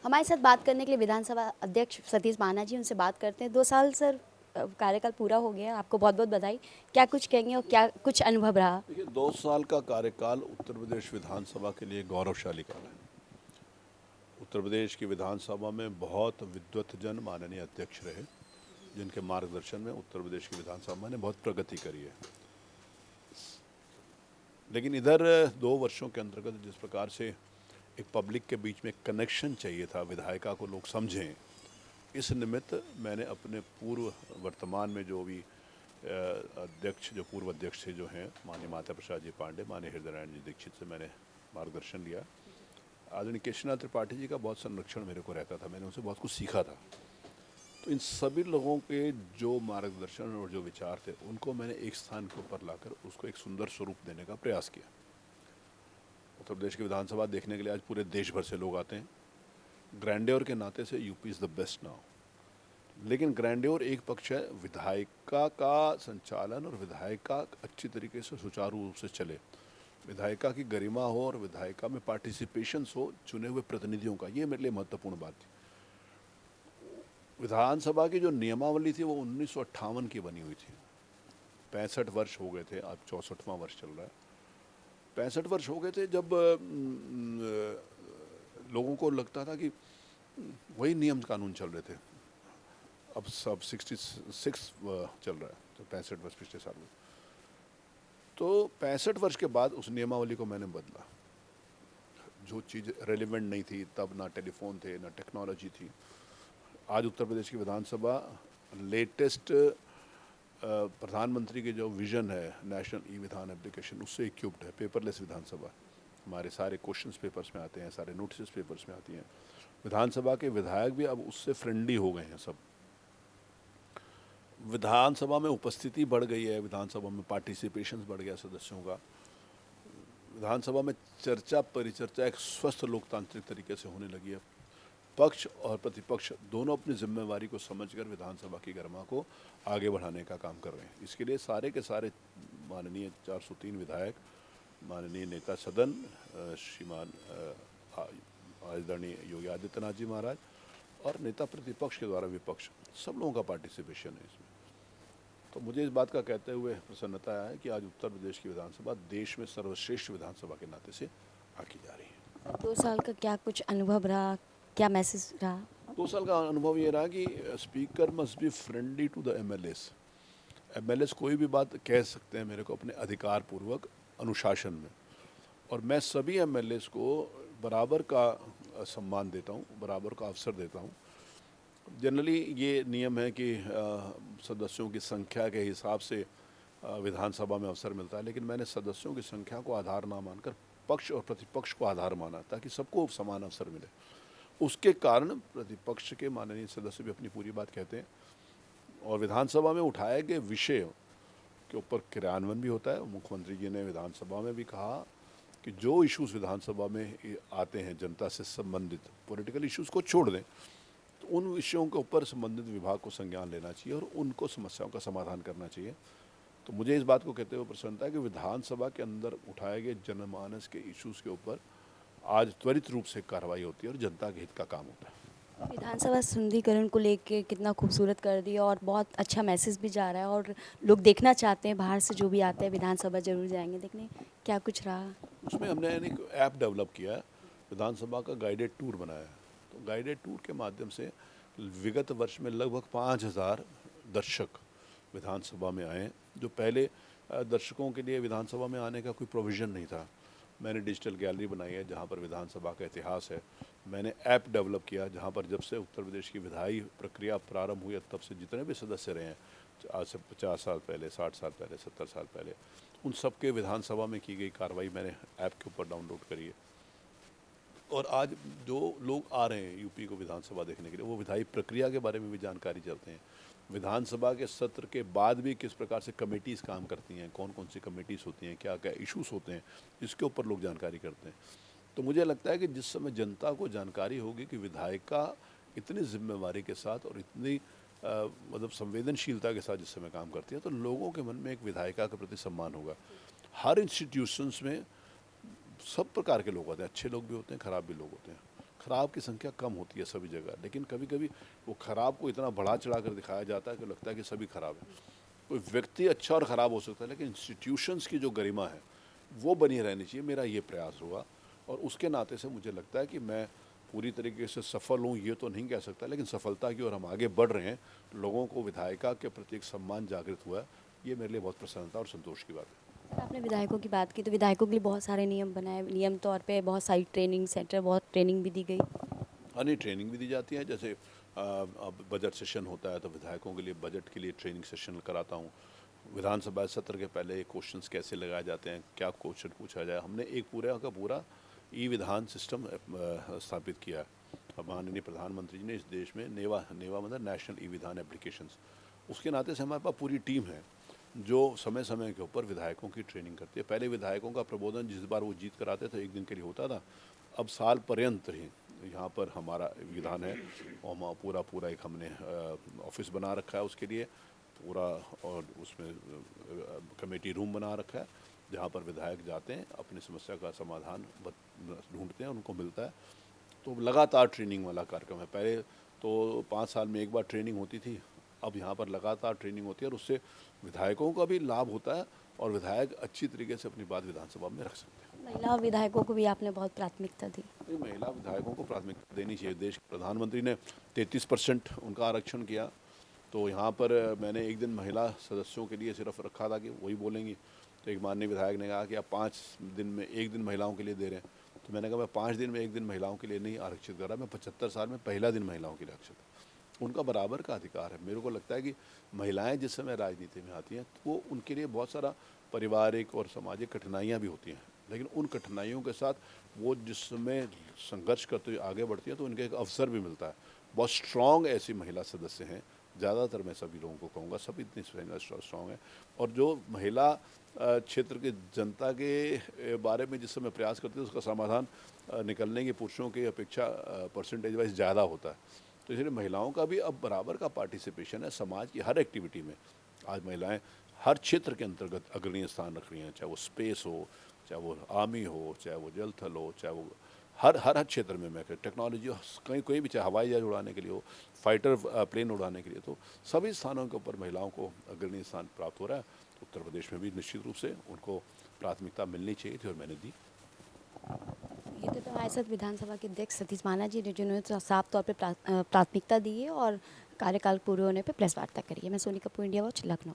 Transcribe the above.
हमारे साथ बात करने के लिए विधानसभा अध्यक्ष सतीश महाना जी, उनसे बात करते हैं। 2 साल सर कार्यकाल पूरा हो गया, आपको बहुत बहुत बधाई। क्या कुछ कहेंगे और क्या कुछ अनुभव रहा? देखिए, 2 साल का कार्यकाल उत्तर प्रदेश विधानसभा के लिए गौरवशाली काल है। उत्तर प्रदेश की विधानसभा में बहुत विद्वत जन माननीय अध्यक्ष रहे, जिनके मार्गदर्शन में उत्तर प्रदेश की विधानसभा ने बहुत प्रगति करी है। लेकिन इधर 2 वर्षों के अंतर्गत जिस प्रकार से एक पब्लिक के बीच में कनेक्शन चाहिए था, विधायिका को लोग समझें, इस निमित्त मैंने अपने पूर्व वर्तमान में जो भी अध्यक्ष, जो पूर्व अध्यक्ष थे जो हैं, माननीय माता प्रसाद जी पांडे, माननीय हृदय नारायण जी दीक्षित से मैंने मार्गदर्शन लिया। आदरणीय केशवनाथ त्रिपाठी जी का बहुत संरक्षण मेरे को रहता था, मैंने उनसे बहुत कुछ सीखा था। तो इन सभी लोगों के जो मार्गदर्शन और जो विचार थे, उनको मैंने एक स्थान के ऊपर लाकर उसको एक सुंदर स्वरूप देने का प्रयास किया। उत्तर प्रदेश की विधानसभा देखने के लिए आज पूरे देश भर से लोग आते हैं। ग्रैंड्योर के नाते से UP is the best now. लेकिन ग्रैंड्योर एक पक्ष है, विधायिका का संचालन और विधायिका अच्छी तरीके से सुचारू रूप से चले, विधायिका की गरिमा हो और विधायिका में पार्टिसिपेशन हो चुने हुए प्रतिनिधियों का, ये मेरे लिए महत्वपूर्ण बात थी। विधानसभा की जो नियमावली थी वो 1958 की बनी हुई थी। 65 वर्ष हो गए थे, अब 64वां वर्ष चल रहा है। 65 वर्ष हो गए थे जब लोगों को लगता था कि वही नियम कानून चल रहे थे। अब सब 66 चल रहा है, तो 65 वर्ष पिछले साल में। तो 65 वर्ष के बाद उस नियमावली को मैंने बदला। जो चीज़ रेलिवेंट नहीं थी तब, ना टेलीफोन थे ना टेक्नोलॉजी थी। आज उत्तर प्रदेश की विधानसभा लेटेस्ट प्रधानमंत्री के जो विजन है, नेशनल ई विधान एप्लीकेशन, उससे इक्विप्ड है। पेपरलेस विधानसभा, हमारे सारे क्वेश्चंस पेपर्स में आते हैं, सारे नोटिस पेपर्स में आती हैं। विधानसभा के विधायक भी अब उससे फ्रेंडली हो गए हैं सब। विधानसभा में उपस्थिति बढ़ गई है, विधानसभा में पार्टिसिपेशन बढ़ गया सदस्यों का। विधानसभा में चर्चा परिचर्चा एक स्वस्थ लोकतांत्रिक तरीके से होने लगी है। पक्ष और प्रतिपक्ष दोनों अपनी जिम्मेवारी को समझकर विधानसभा की गरिमा को आगे बढ़ाने का काम कर रहे हैं। इसके लिए सारे के सारे माननीय 403 विधायक, माननीय नेता सदन श्रीमान आदरणीय योगी आदित्यनाथ जी महाराज और नेता प्रतिपक्ष के द्वारा विपक्ष, सब लोगों का पार्टिसिपेशन है इसमें। तो मुझे इस बात का कहते हुए प्रसन्नता है कि आज उत्तर प्रदेश की विधानसभा देश में सर्वश्रेष्ठ विधानसभा के नाते से आकी जा रही है। 2 साल का क्या कुछ अनुभव रहा? क्या मैसेज रहा? 2 साल का अनुभव ये रहा कि speaker must be friendly to the MLAs. MLAs कोई भी बात कह सकते हैं मेरे को अपने अधिकार पूर्वक अनुशासन में, और मैं सभी एमएलएस को बराबर का सम्मान देता हूँ, बराबर का अवसर देता हूँ। जनरली ये नियम है कि सदस्यों की संख्या के हिसाब से विधानसभा में अवसर मिलता है, लेकिन मैंने सदस्यों की संख्या को आधार ना मानकर पक्ष और प्रतिपक्ष को आधार माना, ताकि सबको समान अवसर मिले। उसके कारण प्रतिपक्ष के माननीय सदस्य भी अपनी पूरी बात कहते हैं और विधानसभा में उठाए गए विषय के ऊपर क्रियान्वयन भी होता है। मुख्यमंत्री जी ने विधानसभा में भी कहा कि जो इश्यूज़ विधानसभा में आते हैं जनता से संबंधित, पॉलिटिकल इश्यूज़ को छोड़ दें, तो उन विषयों के ऊपर संबंधित विभाग को संज्ञान लेना चाहिए और उनको समस्याओं का समाधान करना चाहिए। तो मुझे इस बात को कहते हुए प्रसन्नता है कि विधानसभा के अंदर उठाए गए जनमानस के इश्यूज़ के ऊपर आज त्वरित रूप से कार्रवाई होती है और जनता के हित का काम होता है। विधानसभा सुंदरीकरण को लेके कितना खूबसूरत कर दिया और बहुत अच्छा मैसेज भी जा रहा है और लोग देखना चाहते हैं, बाहर से जो भी आते हैं विधानसभा ज़रूर जाएंगे देखने। क्या कुछ रहा? उसमें हमने एक ऐप डेवलप किया है, विधानसभा का गाइडेड टूर बनाया है। तो गाइडेड टूर के माध्यम से विगत वर्ष में लगभग 5,000 दर्शक विधानसभा में आए, जो पहले दर्शकों के लिए विधानसभा में आने का कोई प्रोविज़न नहीं था। मैंने डिजिटल गैलरी बनाई है जहाँ पर विधानसभा का इतिहास है। मैंने ऐप डेवलप किया जहाँ पर जब से उत्तर प्रदेश की विधायी प्रक्रिया प्रारंभ हुई है तब से जितने भी सदस्य रहे हैं, आज से 50 साल पहले, 60 साल पहले, 70 साल पहले, उन सब के विधानसभा में की गई कार्रवाई मैंने ऐप के ऊपर डाउनलोड करी है। और आज जो लोग आ रहे हैं यूपी को विधानसभा देखने के लिए, वो विधायी प्रक्रिया के बारे में भी जानकारी चाहते हैं। विधानसभा के सत्र के बाद भी किस प्रकार से कमेटीज़ काम करती हैं, कौन कौन सी कमेटीज़ होती हैं, क्या क्या इश्यूज़ होते हैं, इसके ऊपर लोग जानकारी करते हैं। तो मुझे लगता है कि जिस समय जनता को जानकारी होगी कि विधायिका इतनी जिम्मेवारी के साथ और इतनी मतलब संवेदनशीलता के साथ जिस समय काम करती है, तो लोगों के मन में एक विधायिका के प्रति सम्मान होगा। हर इंस्टीट्यूशंस में सब प्रकार के लोग होते हैं, अच्छे लोग भी होते हैं, ख़राब भी लोग होते हैं। खराब की संख्या कम होती है सभी जगह, लेकिन कभी कभी वो खराब को इतना बढ़ा चढ़ा कर दिखाया जाता है कि लगता है कि सभी खराब है। कोई व्यक्ति अच्छा और ख़राब हो सकता है, लेकिन इंस्टीट्यूशंस की जो गरिमा है वो बनी रहनी चाहिए। मेरा ये प्रयास होगा, और उसके नाते से मुझे लगता है कि मैं पूरी तरीके से सफल हूँ ये तो नहीं कह सकता, लेकिन सफलता की ओर हम आगे बढ़ रहे हैं। लोगों को विधायिका के प्रति एक सम्मान जागृत हुआ है, ये मेरे लिए बहुत प्रसन्नता और संतोष की बात है। सर, आपने विधायकों की बात की तो विधायकों के लिए बहुत सारे नियम बनाए, नियम तौर पे बहुत सारी ट्रेनिंग सेंटर, बहुत ट्रेनिंग भी दी गई। हाँ नहीं, ट्रेनिंग भी दी जाती है। जैसे अब बजट सेशन होता है तो विधायकों के लिए बजट के लिए ट्रेनिंग सेशन कराता हूँ। विधानसभा सत्र के पहले क्वेश्चंस कैसे लगाए जाते हैं, क्या क्वेश्चन पूछा जाए, हमने एक पूरा का पूरा ई विधान सिस्टम स्थापित किया है। अब माननीय प्रधानमंत्री जी ने इस देश में नेवा नेवा मतलब नेशनल ई विधान एप्लीकेशंस, उसके नाते से हमारे पास पूरी टीम है जो समय समय के ऊपर विधायकों की ट्रेनिंग करती है। पहले विधायकों का प्रबोधन जिस बार वो जीत कर आते थे एक दिन के लिए होता था, अब साल पर्यंत ही यहाँ पर हमारा विधान है, और पूरा पूरा एक हमने ऑफिस बना रखा है उसके लिए पूरा, और उसमें कमेटी रूम बना रखा है जहाँ पर विधायक जाते हैं, अपनी समस्या का समाधान ढूंढते हैं, उनको मिलता है। तो लगातार ट्रेनिंग वाला कार्यक्रम है। पहले तो 5 साल में एक बार ट्रेनिंग होती थी, अब यहाँ पर लगातार ट्रेनिंग होती है, और उससे विधायकों का भी लाभ होता है और विधायक अच्छी तरीके से अपनी बात विधानसभा में रख सकते हैं। महिला विधायकों को भी आपने बहुत प्राथमिकता दी। नहीं, महिला विधायकों को प्राथमिकता देनी चाहिए। देश के प्रधानमंत्री ने 33% उनका आरक्षण किया, तो यहाँ पर मैंने एक दिन महिला सदस्यों के लिए सिर्फ रखा था कि वही बोलेंगी। तो एक माननीय विधायक ने कहा कि आप 5 दिन में एक दिन महिलाओं के लिए दे रहे हैं, तो मैंने कहा मैं 5 दिन में एक दिन महिलाओं के लिए नहीं आरक्षित कर रहा, मैं 75 साल में पहला दिन महिलाओं के लिए आरक्षित। उनका बराबर का अधिकार है। मेरे को लगता है कि महिलाएं जिस समय राजनीति में आती हैं तो वो उनके लिए बहुत सारा पारिवारिक और सामाजिक कठिनाइयाँ भी होती हैं, लेकिन उन कठिनाइयों के साथ वो जिस समय संघर्ष करते हुए आगे बढ़ती है तो उनके एक अवसर भी मिलता है। बहुत स्ट्रॉन्ग ऐसी महिला सदस्य हैं, ज़्यादातर मैं सभी लोगों को कहूँगा सब इतनी स्ट्रॉन्ग है। और जो महिला क्षेत्र के जनता के बारे में जिस समय प्रयास करती है उसका समाधान निकलने की पुरुषों की अपेक्षा परसेंटेज वाइज ज़्यादा होता है। तो इसलिए महिलाओं का भी अब बराबर का पार्टिसिपेशन है समाज की हर एक्टिविटी में। आज महिलाएं हर क्षेत्र के अंतर्गत अग्रणीय स्थान रख रही हैं, चाहे वो स्पेस हो, चाहे वो आर्मी हो, चाहे वो जल थल हो, चाहे वो हर क्षेत्र में मैं टेक्नोलॉजी हो, कहीं कोई भी, चाहे हवाई जहाज उड़ाने के लिए हो, फाइटर प्लेन उड़ाने के लिए, तो सभी स्थानों के ऊपर महिलाओं को अग्रणीय स्थान प्राप्त हो रहा है। उत्तर प्रदेश में भी निश्चित रूप से उनको प्राथमिकता मिलनी चाहिए थी और मैंने दी। ये तो हमारे साथ विधानसभा के अध्यक्ष सतीश माना जी ने जिन्होंने साफ तौर पे प्राथमिकता दी है और कार्यकाल पूरे होने पे प्रेस वार्ता करी है। मैं सोनी कपूर, इंडिया वॉच, लखनऊ।